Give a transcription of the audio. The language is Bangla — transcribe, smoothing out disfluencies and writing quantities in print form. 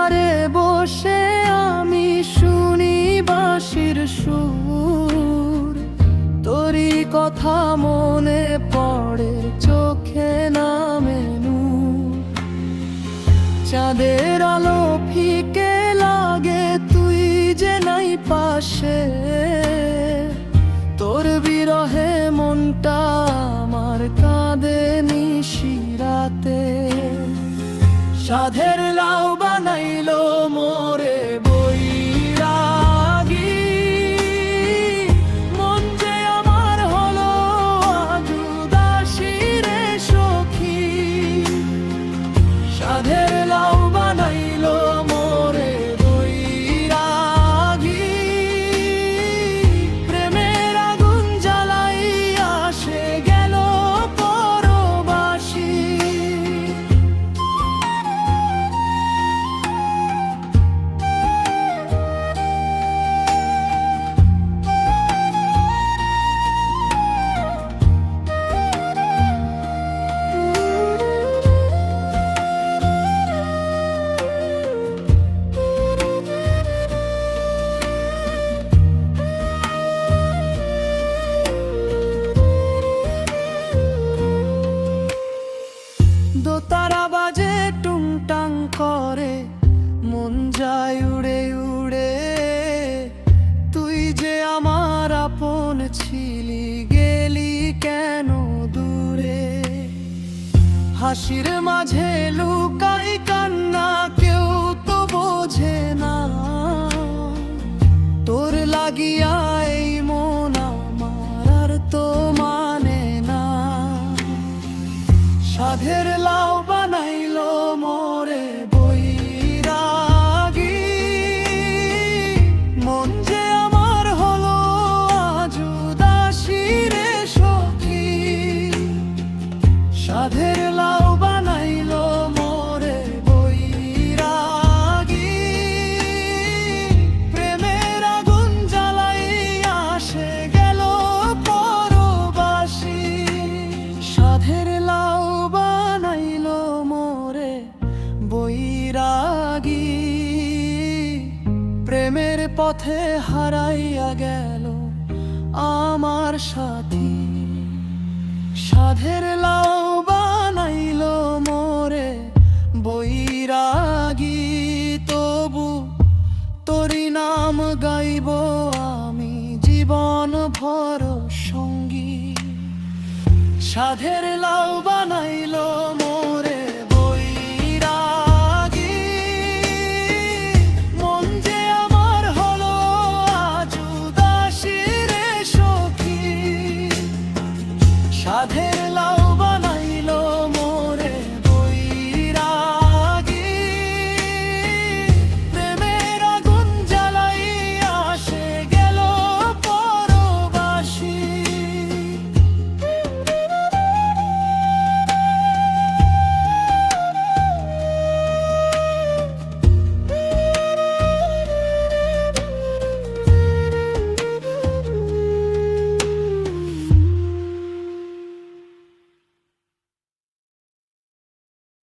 ধারে বসে আমি শুনি বাঁশির সুর, তোরই কথা মনে পড়ে, চোখে নামে নূর। চাঁদের আলো ফিকে লাগে, তুই যে নাই পাশে, তোর বিরহে মনটা আমার কাঁদে নিশিরাতে। সাধের লাউ বানাইলো মোরে বৈরাগী, মন যে আমার হলো আজ উদাসী রে সখী। সাধের লাউ বানাইলো মোরে বৈরাগী, প্রেমের আগুন জ্বালাইয়া সে গেল পরবাসী। দোতারা বাজে টুংটাং করে, মন যায় উড়ে উড়ে। তুই যে আমার আপন ছিলি, গেলি কেন দূরে? হাসির মাঝে লুকাই কান্না, কেউ তো বোঝে না। তোর লাগিয়া এই মন আমার আর তো মানে না। সাধের লাউ বানাইলো মোরে বৈরাগী, মন যে আমার হলো আজ উদাসী রে সখী। সাধের লাউ বানাইলো মোরে বৈরাগী, প্রেমের আগুন জ্বালাইয়া সে গেল পরবাসী। সাধের লাউ বানাইলো মোরে বৈরাগী, প্রেমের পথে হারাইয়া গেল আমার সাথী। সাধের লাউ বানাইলো মোরে বৈরাগী, তবু তোরি নাম গাইব আমি জীবন ভর সঙ্গী। সাধের লাউ বানাইলো মোরে